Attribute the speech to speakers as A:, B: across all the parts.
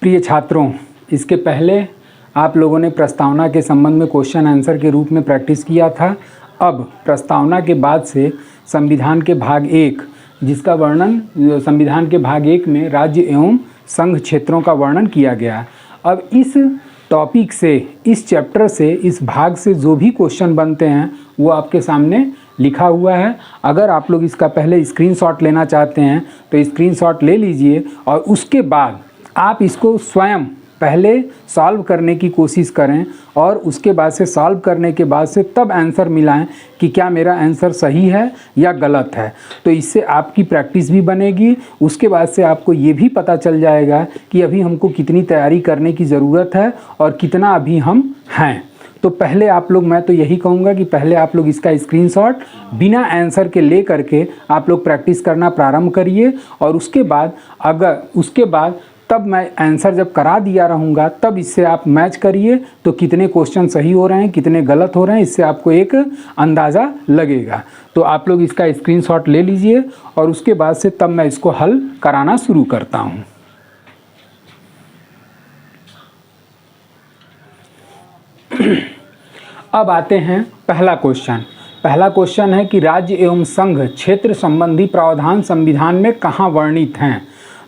A: प्रिय छात्रों, इसके पहले आप लोगों ने प्रस्तावना के संबंध में क्वेश्चन आंसर के रूप में प्रैक्टिस किया था। अब प्रस्तावना के बाद से संविधान के भाग 1, जिसका वर्णन संविधान के भाग 1 में राज्य एवं संघ क्षेत्रों का वर्णन किया गया। अब इस टॉपिक से, इस चैप्टर से, इस भाग से जो भी क्वेश्चन बनते हैं वो आपके सामने लिखा हुआ है। अगर आप लोग इसका पहले स्क्रीनशॉट लेना चाहते हैं तो स्क्रीनशॉट ले लीजिए और उसके बाद आप इसको स्वयं पहले सॉल्व करने की कोशिश करें और उसके बाद से सॉल्व करने के बाद से तब आंसर मिलाएं कि क्या मेरा आंसर सही है या गलत है। तो इससे आपकी प्रैक्टिस भी बनेगी। उसके बाद से आपको ये भी पता चल जाएगा कि अभी हमको कितनी तैयारी करने की ज़रूरत है और कितना अभी हम हैं। तो पहले आप लोग, मैं तो यही कहूँगा कि पहले आप लोग इसका स्क्रीनशॉट बिना आंसर के ले करके आप लोग प्रैक्टिस करना प्रारंभ करिए और उसके बाद तब मैं आंसर जब करा दिया रहूँगा तब इससे आप मैच करिए तो कितने क्वेश्चन सही हो रहे हैं, कितने गलत हो रहे हैं, इससे आपको एक अंदाज़ा लगेगा। तो आप लोग इसका स्क्रीनशॉट ले लीजिए और उसके बाद से तब मैं इसको हल कराना शुरू करता हूँ। अब आते हैं पहला क्वेश्चन। पहला क्वेश्चन है कि राज्य एवं संघ क्षेत्र संबंधी प्रावधान संविधान में कहाँ वर्णित हैं।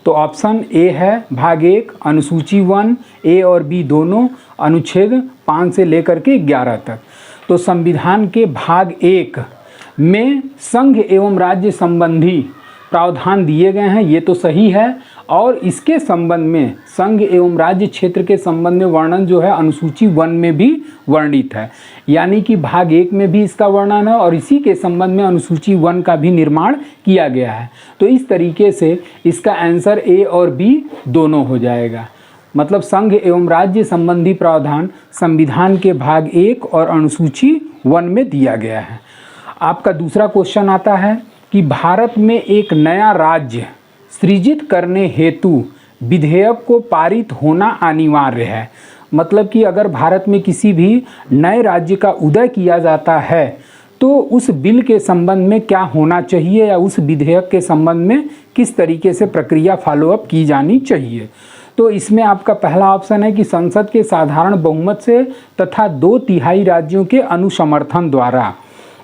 A: तो ऑप्शन ए है भाग 1 अनुसूची 1, ए और बी दोनों, अनुच्छेद 5 से लेकर के 11 तक। तो संविधान के भाग 1 में संघ एवं राज्य संबंधी प्रावधान दिए गए हैं, ये तो सही है। और इसके संबंध में संघ एवं राज्य क्षेत्र के संबंध में वर्णन जो है अनुसूची 1 में भी वर्णित है, यानी कि भाग 1 में भी इसका वर्णन है और इसी के संबंध में अनुसूची 1 का भी निर्माण किया गया है। तो इस तरीके से इसका आंसर ए और बी दोनों हो जाएगा। मतलब संघ एवं राज्य संबंधी प्रावधान संविधान के भाग 1 और अनुसूची 1 में दिया गया है। आपका दूसरा क्वेश्चन आता है कि भारत में एक नया राज्य सृजित करने हेतु विधेयक को पारित होना अनिवार्य है। मतलब कि अगर भारत में किसी भी नए राज्य का उदय किया जाता है तो उस बिल के संबंध में क्या होना चाहिए या उस विधेयक के संबंध में किस तरीके से प्रक्रिया फॉलोअप की जानी चाहिए। तो इसमें आपका पहला ऑप्शन है कि संसद के साधारण बहुमत से तथा 2/3 राज्यों के अनुसमर्थन द्वारा।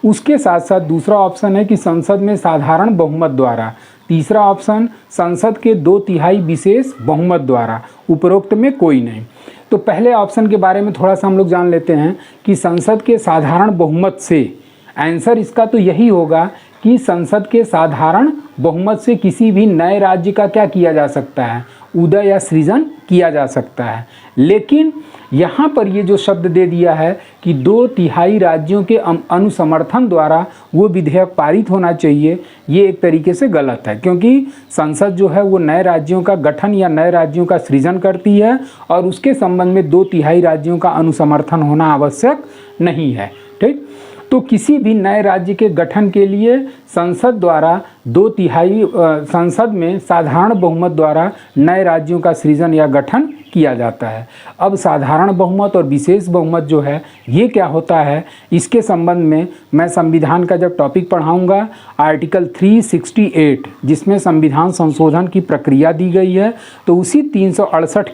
A: उसके साथ साथ दूसरा ऑप्शन है कि संसद में साधारण बहुमत द्वारा। तीसरा ऑप्शन संसद के 2/3 विशेष बहुमत द्वारा। उपरोक्त में कोई नहीं। तो पहले ऑप्शन के बारे में थोड़ा सा हम लोग जान लेते हैं कि संसद के साधारण बहुमत से, आंसर इसका तो यही होगा कि संसद के साधारण बहुमत से किसी भी नए राज्य का क्या किया जा सकता है, उदय या सृजन किया जा सकता है। लेकिन यहाँ पर ये जो शब्द दे दिया है कि 2/3 राज्यों के अनुसमर्थन द्वारा वो विधेयक पारित होना चाहिए, ये एक तरीके से गलत है, क्योंकि संसद जो है वो नए राज्यों का गठन या नए राज्यों का सृजन करती है और उसके संबंध में 2/3 राज्यों का अनुसमर्थन होना आवश्यक नहीं है। ठीक, तो किसी भी नए राज्य के गठन के लिए संसद द्वारा 2/3 संसद में साधारण बहुमत द्वारा नए राज्यों का सृजन या गठन किया जाता है। अब साधारण बहुमत और विशेष बहुमत जो है ये क्या होता है, इसके संबंध में मैं संविधान का जब टॉपिक पढ़ाऊंगा आर्टिकल 368 जिसमें संविधान संशोधन की प्रक्रिया दी गई है, तो उसी 368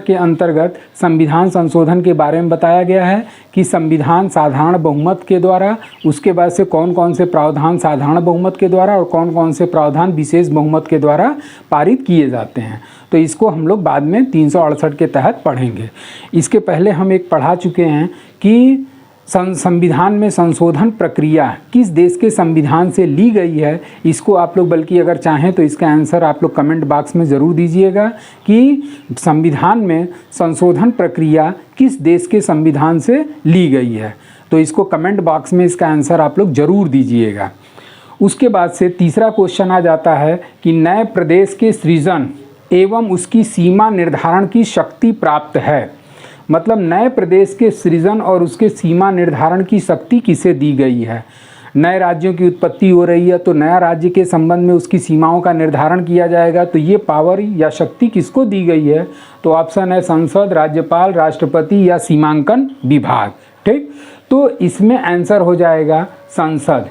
A: के अंतर्गत संविधान संशोधन के बारे में बताया गया है कि संविधान साधारण बहुमत के द्वारा, उसके बाद से कौन कौन से प्रावधान साधारण बहुमत के द्वारा और कौन कौन से प्रावधान विशेष बहुमत के द्वारा पारित किए जाते हैं। तो इसको हम लोग बाद में 368 के तहत पढ़ेंगे। इसके पहले हम एक पढ़ा चुके हैं कि संविधान में संशोधन प्रक्रिया किस देश के संविधान से ली गई है। इसको आप लोग बल्कि अगर चाहें तो इसका आंसर आप लोग कमेंट बॉक्स में ज़रूर दीजिएगा कि संविधान में संशोधन प्रक्रिया किस देश के संविधान से ली गई है। तो इसको कमेंट बॉक्स में इसका आंसर आप लोग ज़रूर दीजिएगा। उसके बाद से तीसरा क्वेश्चन आ जाता है कि नए प्रदेश के सृजन एवं उसकी सीमा निर्धारण की शक्ति प्राप्त है। मतलब नए प्रदेश के सृजन और उसके सीमा निर्धारण की शक्ति किसे दी गई है। नए राज्यों की उत्पत्ति हो रही है तो नया राज्य के संबंध में उसकी सीमाओं का निर्धारण किया जाएगा, तो ये पावर या शक्ति किसको दी गई है। तो ऑप्शन है संसद, राज्यपाल, राष्ट्रपति या सीमांकन विभाग। ठीक, तो इसमें आंसर हो जाएगा संसद,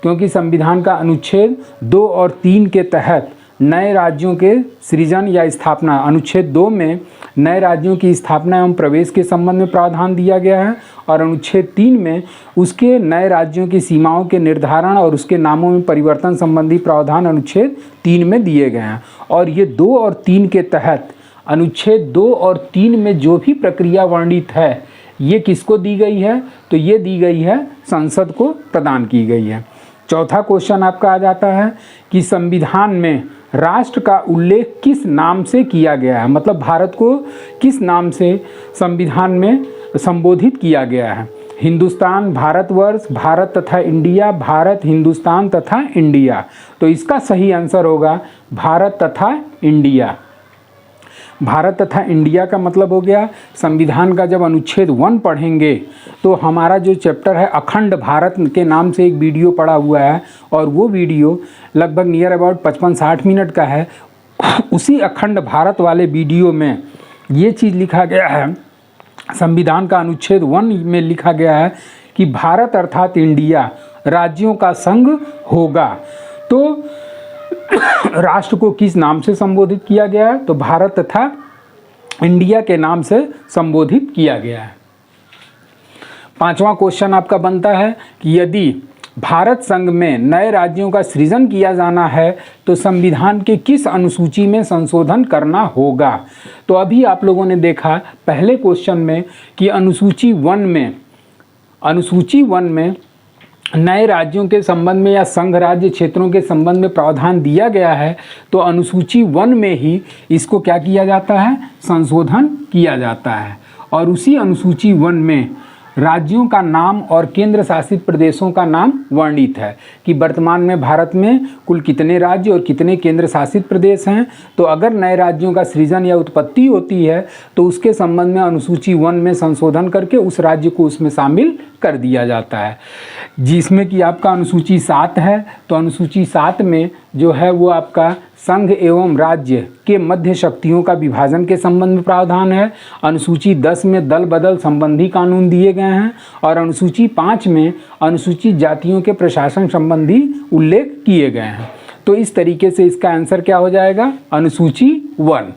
A: क्योंकि संविधान का अनुच्छेद 2 और 3 के तहत नए राज्यों के सृजन या स्थापना, अनुच्छेद 2 में नए राज्यों की स्थापना एवं प्रवेश के संबंध में प्रावधान दिया गया है और अनुच्छेद 3 में उसके नए राज्यों की सीमाओं के निर्धारण और उसके नामों में परिवर्तन संबंधी प्रावधान अनुच्छेद 3 में दिए गए हैं। और ये 2 और 3 के तहत अनुच्छेद 2 और 3 में जो भी प्रक्रिया वर्णित है ये किसको दी गई है, तो ये दी गई है संसद को प्रदान की गई है। चौथा क्वेश्चन आपका आ जाता है कि संविधान में राष्ट्र का उल्लेख किस नाम से किया गया है, मतलब भारत को किस नाम से संविधान में संबोधित किया गया है। हिंदुस्तान, भारतवर्ष, भारत तथा इंडिया, भारत, हिंदुस्तान तथा इंडिया। तो इसका सही आंसर होगा भारत तथा इंडिया। भारत तथा इंडिया का मतलब हो गया संविधान का जब अनुच्छेद 1 पढ़ेंगे तो हमारा जो चैप्टर है अखंड भारत के नाम से एक वीडियो पड़ा हुआ है और वो वीडियो लगभग नियर अबाउट 55-60 मिनट का है। उसी अखंड भारत वाले वीडियो में ये चीज़ लिखा गया है, संविधान का अनुच्छेद 1 में लिखा गया है कि भारत अर्थात इंडिया राज्यों का संघ होगा। तो राष्ट्र को किस नाम से संबोधित किया गया है, तो भारत तथा इंडिया के नाम से संबोधित किया गया है। पांचवा क्वेश्चन आपका बनता है कि यदि भारत संघ में नए राज्यों का सृजन किया जाना है तो संविधान के किस अनुसूची में संशोधन करना होगा। तो अभी आप लोगों ने देखा पहले क्वेश्चन में कि अनुसूची 1 में नए राज्यों के संबंध में या संघ राज्य क्षेत्रों के संबंध में प्रावधान दिया गया है, तो अनुसूची 1 में ही इसको क्या किया जाता है, संशोधन किया जाता है। और उसी अनुसूची 1 में राज्यों का नाम और केंद्र शासित प्रदेशों का नाम वर्णित है कि वर्तमान में भारत में कुल कितने राज्य और कितने केंद्र शासित प्रदेश हैं। तो अगर नए राज्यों का सृजन या उत्पत्ति होती है तो उसके संबंध में अनुसूची 1 में संशोधन करके उस राज्य को उसमें शामिल कर दिया जाता है। जिसमें कि आपका अनुसूची 7 है, तो अनुसूची 7 में जो है वो आपका संघ एवं राज्य के मध्य शक्तियों का विभाजन के संबंध में प्रावधान है। अनुसूची 10 में दल बदल संबंधी कानून दिए गए हैं और अनुसूची 5 में अनुसूचित जातियों के प्रशासन संबंधी उल्लेख किए गए हैं। तो इस तरीके से इसका आंसर क्या हो जाएगा, अनुसूची 1।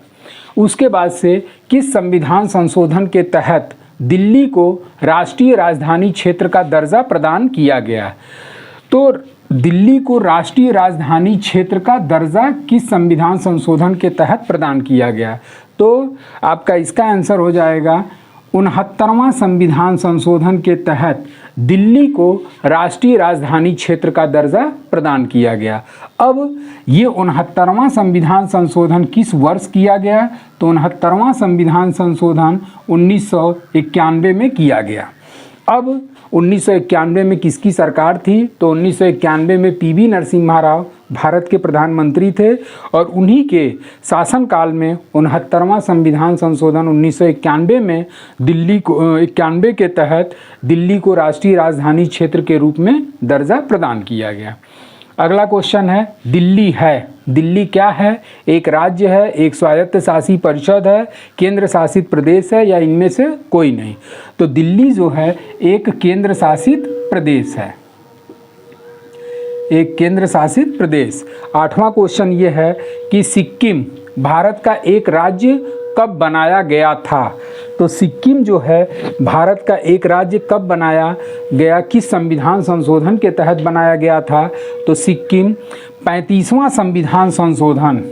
A: उसके बाद से किस संविधान संशोधन के तहत दिल्ली को राष्ट्रीय राजधानी क्षेत्र का दर्जा प्रदान किया गया। तो दिल्ली को राष्ट्रीय राजधानी क्षेत्र का दर्जा किस संविधान संशोधन के तहत प्रदान किया गया, तो आपका इसका आंसर हो जाएगा 69वां संविधान संशोधन के तहत दिल्ली को राष्ट्रीय राजधानी क्षेत्र का दर्जा प्रदान किया गया। अब ये 69वां संविधान संशोधन किस वर्ष किया गया, तो 69वां संविधान संशोधन 1991 में किया गया। अब 1991 में किसकी सरकार थी, तो 1991 में पीवी नरसिम्हा राव भारत के प्रधानमंत्री थे और उन्हीं के शासनकाल में 69वां संविधान संशोधन 1991 में दिल्ली को 91 के तहत दिल्ली को राष्ट्रीय राजधानी क्षेत्र के रूप में दर्जा प्रदान किया गया। अगला क्वेश्चन है दिल्ली है, दिल्ली क्या है, एक राज्य है, एक स्वायत्त शासी परिषद है, केंद्र शासित प्रदेश है या इनमें से कोई नहीं। तो दिल्ली जो है एक केंद्र शासित प्रदेश है, एक केंद्र शासित प्रदेश। 8वां क्वेश्चन ये है कि सिक्किम भारत का एक राज्य कब बनाया गया था। तो सिक्किम जो है भारत का एक राज्य कब बनाया गया, किस संविधान संशोधन के तहत बनाया गया था, तो सिक्किम 35वां संविधान संशोधन,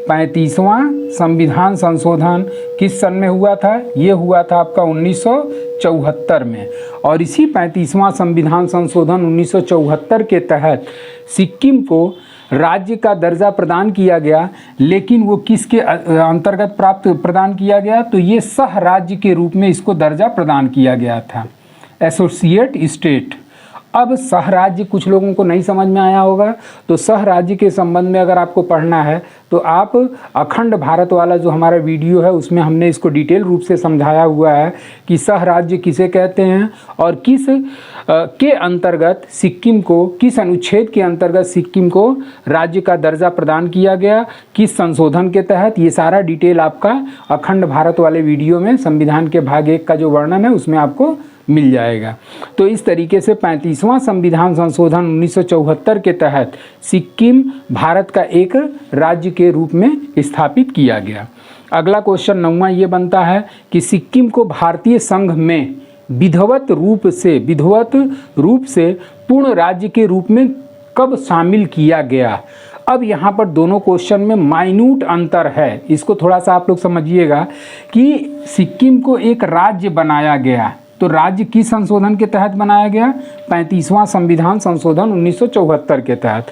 A: 35वां संविधान संशोधन किस सन में हुआ था, ये हुआ था आपका 1974 में। और इसी 35वां संविधान संशोधन 1974 के तहत सिक्किम को राज्य का दर्जा प्रदान किया गया, लेकिन वो किसके अंतर्गत प्रदान किया गया, तो ये सह राज्य के रूप में इसको दर्जा प्रदान किया गया था, एसोसिएट स्टेट। अब सह राज्य कुछ लोगों को नहीं समझ में आया होगा, तो सह राज्य के संबंध में अगर आपको पढ़ना है तो आप अखंड भारत वाला जो हमारा वीडियो है उसमें हमने इसको डिटेल रूप से समझाया हुआ है कि सह राज्य किसे कहते हैं और किस के अंतर्गत सिक्किम को, किस अनुच्छेद के अंतर्गत सिक्किम को राज्य का दर्जा प्रदान किया गया, किस संशोधन के तहत। ये सारा डिटेल आपका अखंड भारत वाले वीडियो में संविधान के भाग 1 का जो वर्णन है उसमें आपको मिल जाएगा। तो इस तरीके से 35वां संविधान संशोधन 1974 के तहत सिक्किम भारत का एक राज्य के रूप में स्थापित किया गया। अगला क्वेश्चन 9वां ये बनता है कि सिक्किम को भारतीय संघ में विधिवत रूप से पूर्ण राज्य के रूप में कब शामिल किया गया। अब यहाँ पर दोनों क्वेश्चन में माइन्यूट अंतर है, इसको थोड़ा सा आप लोग समझिएगा कि सिक्किम को एक राज्य बनाया गया, तो राज्य किस संशोधन के तहत बनाया गया, 35वां संविधान संशोधन 1974 के तहत,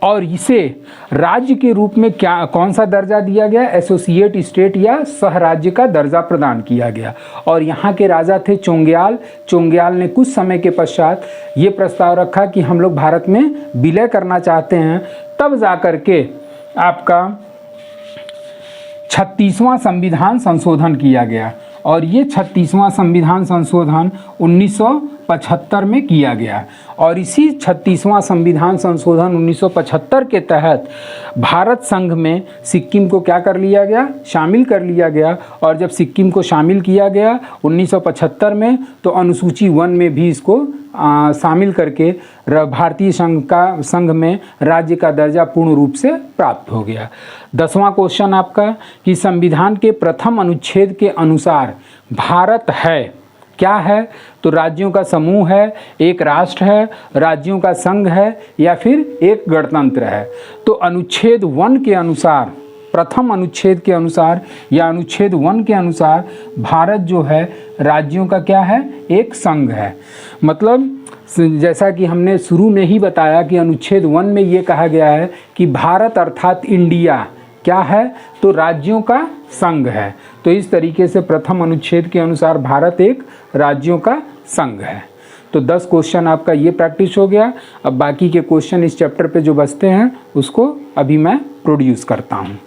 A: और इसे राज्य के रूप में कौन सा दर्जा दिया गया, एसोसिएट स्टेट या सह राज्य का दर्जा प्रदान किया गया। और यहाँ के राजा थे चोंग्याल ने कुछ समय के पश्चात ये प्रस्ताव रखा कि हम लोग भारत में विलय करना चाहते हैं, तब जाकर के आपका 36वां संविधान संशोधन किया गया। और ये 36वां संविधान संशोधन 1975 में किया गया। और इसी 36वां संविधान संशोधन 1975 के तहत भारत संघ में सिक्किम को क्या कर लिया गया, शामिल कर लिया गया। और जब सिक्किम को शामिल किया गया 1975 में, तो अनुसूची 1 में भी इसको शामिल करके भारतीय संघ में राज्य का दर्जा पूर्ण रूप से प्राप्त हो गया। 10वां क्वेश्चन आपका कि संविधान के प्रथम अनुच्छेद के अनुसार भारत है क्या है, तो राज्यों का समूह है, एक राष्ट्र है, राज्यों का संघ है, या फिर एक गणतंत्र है। तो अनुच्छेद 1 के अनुसार, प्रथम अनुच्छेद के अनुसार या अनुच्छेद 1 के अनुसार भारत जो है राज्यों का क्या है, एक संघ है। मतलब जैसा कि हमने शुरू में ही बताया कि अनुच्छेद 1 में ये कहा गया है कि भारत अर्थात इंडिया क्या है, तो राज्यों का संघ है। तो इस तरीके से प्रथम अनुच्छेद के अनुसार भारत एक राज्यों का संघ है। तो 10 क्वेश्चन आपका ये प्रैक्टिस हो गया। अब बाकी के क्वेश्चन इस चैप्टर पे जो बचते हैं उसको अभी मैं प्रोड्यूस करता हूँ।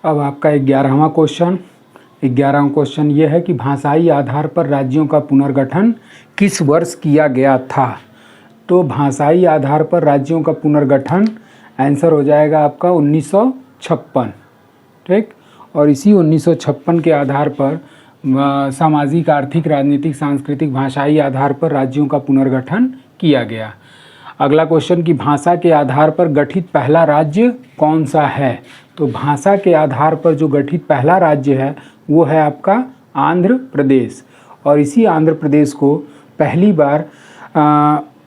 A: अब आपका 11वां क्वेश्चन ये है कि भाषाई आधार पर राज्यों का पुनर्गठन किस वर्ष किया गया था। तो भाषाई आधार पर राज्यों का पुनर्गठन आंसर हो जाएगा आपका 1956, ठीक। और इसी 1956 के आधार पर सामाजिक, आर्थिक, राजनीतिक, सांस्कृतिक, भाषाई आधार पर राज्यों का पुनर्गठन किया गया। अगला क्वेश्चन कि भाषा के आधार पर गठित पहला राज्य कौन सा है। तो भाषा के आधार पर जो गठित पहला राज्य है वो है आपका आंध्र प्रदेश। और इसी आंध्र प्रदेश को पहली बार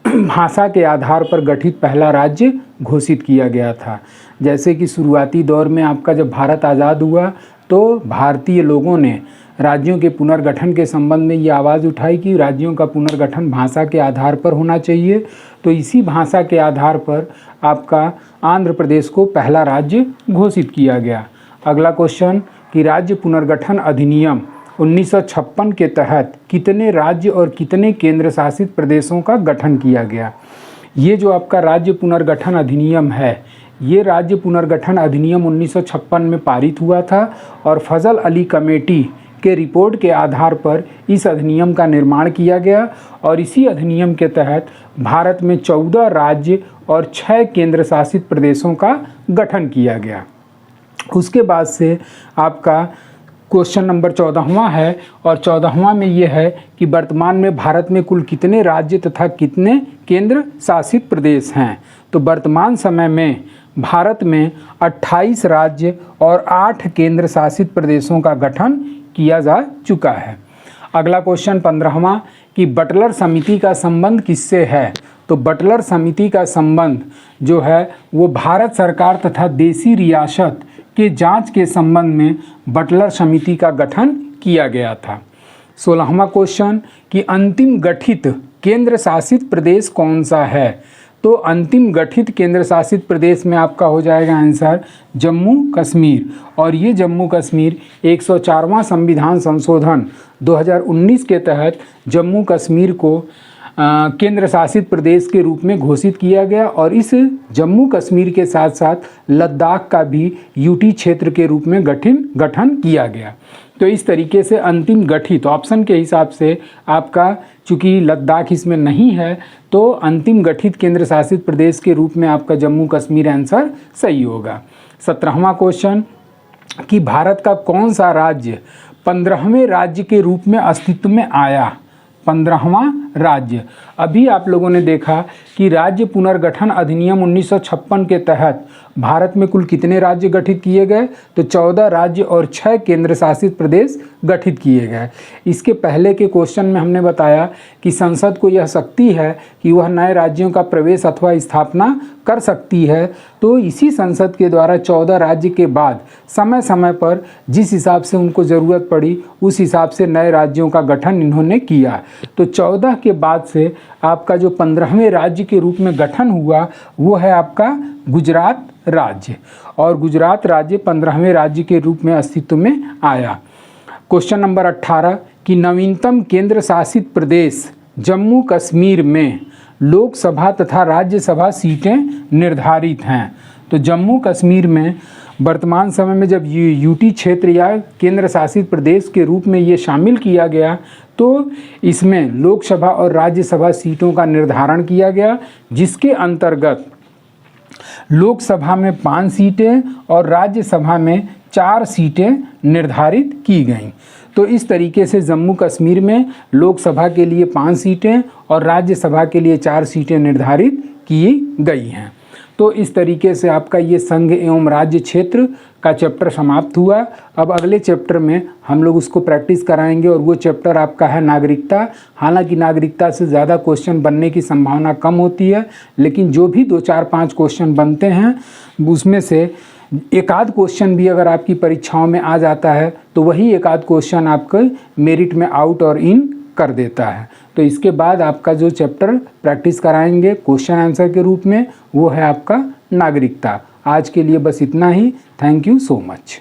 A: भाषा के आधार पर गठित पहला राज्य घोषित किया गया था। जैसे कि शुरुआती दौर में आपका जब भारत आज़ाद हुआ तो भारतीय लोगों ने राज्यों के पुनर्गठन के संबंध में ये आवाज़ उठाई कि राज्यों का पुनर्गठन भाषा के आधार पर होना चाहिए। तो इसी भाषा के आधार पर आपका आंध्र प्रदेश को पहला राज्य घोषित किया गया। अगला क्वेश्चन कि राज्य पुनर्गठन अधिनियम 1956 के तहत कितने राज्य और कितने केंद्र शासित प्रदेशों का गठन किया गया। ये जो आपका राज्य पुनर्गठन अधिनियम है, ये राज्य पुनर्गठन अधिनियम 1956 में पारित हुआ था और फजल अली कमेटी के रिपोर्ट के आधार पर इस अधिनियम का निर्माण किया गया। और इसी अधिनियम के तहत भारत में 14 राज्य और 6 केंद्र शासित प्रदेशों का गठन किया गया। उसके बाद से आपका क्वेश्चन नंबर 14वां है, और 14वां में ये है कि वर्तमान में भारत में कुल कितने राज्य तथा कितने केंद्र शासित प्रदेश हैं। तो वर्तमान समय में भारत में 28 राज्य और 8 केंद्र शासित प्रदेशों का गठन किया जा चुका है। अगला क्वेश्चन 15वां कि बटलर समिति का संबंध किससे है। तो बटलर समिति का संबंध जो है वो भारत सरकार तथा देसी रियासत के जांच के संबंध में बटलर समिति का गठन किया गया था। 16वां क्वेश्चन कि अंतिम गठित केंद्र शासित प्रदेश कौन सा है। तो अंतिम गठित केंद्र शासित प्रदेश में आपका हो जाएगा आंसर जम्मू कश्मीर। और ये जम्मू कश्मीर 104वां संविधान संशोधन 2019 के तहत जम्मू कश्मीर को केंद्र शासित प्रदेश के रूप में घोषित किया गया। और इस जम्मू कश्मीर के साथ साथ लद्दाख का भी यूटी क्षेत्र के रूप में गठन किया गया। तो इस तरीके से अंतिम गठित ऑप्शन के हिसाब से आपका, चूँकि लद्दाख इसमें नहीं है, तो अंतिम गठित केंद्र शासित प्रदेश के रूप में आपका जम्मू कश्मीर आंसर सही होगा। 17वां क्वेश्चन कि भारत का कौन सा राज्य 15वें राज्य के रूप में अस्तित्व में आया। 15वां राज्य। अभी आप लोगों ने देखा कि राज्य पुनर्गठन अधिनियम 1956 के तहत भारत में कुल कितने राज्य गठित किए गए? तो 14 राज्य और 6 केंद्र शासित प्रदेश गठित किए गए। इसके पहले के क्वेश्चन में हमने बताया कि संसद को यह शक्ति है कि वह नए राज्यों का प्रवेश अथवा स्थापना कर सकती है। तो इसी संसद के द्वारा 14 राज्य के बाद समय समय पर जिस हिसाब से उनको ज़रूरत पड़ी उस हिसाब से नए राज्यों का गठन इन्होंने किया। तो 14 के बाद से आपका जो 15वें राज्य के रूप में गठन हुआ वो है आपका गुजरात राज्य, और गुजरात राज्य 15वें राज्य के रूप में अस्तित्व में आया। क्वेश्चन नंबर 18 कि नवीनतम केंद्र शासित प्रदेश जम्मू कश्मीर में लोकसभा तथा राज्यसभा सीटें निर्धारित हैं। तो जम्मू कश्मीर में वर्तमान समय में जब यूटी क्षेत्र या केंद्र शासित प्रदेश के रूप में ये शामिल किया गया तो इसमें लोकसभा और राज्यसभा सीटों का निर्धारण किया गया, जिसके अंतर्गत लोकसभा में 5 सीटें और राज्यसभा में 4 सीटें निर्धारित की गईं। तो इस तरीके से जम्मू कश्मीर में लोकसभा के लिए 5 सीटें और राज्यसभा के लिए 4 सीटें निर्धारित की गई हैं। तो इस तरीके से आपका ये संघ एवं राज्य क्षेत्र का चैप्टर समाप्त हुआ। अब अगले चैप्टर में हम लोग उसको प्रैक्टिस कराएंगे और वो चैप्टर आपका है नागरिकता। हालांकि नागरिकता से ज़्यादा क्वेश्चन बनने की संभावना कम होती है, लेकिन जो भी 2, 4, 5 क्वेश्चन बनते हैं उसमें से एक आध क्वेश्चन भी अगर आपकी परीक्षाओं में आ जाता है तो वही एक आध क्वेश्चन आपके मेरिट में आउट और इन कर देता है। तो इसके बाद आपका जो चैप्टर प्रैक्टिस कराएंगे क्वेश्चन आंसर के रूप में वो है आपका नागरिकता। आज के लिए बस इतना ही। Thank you so much.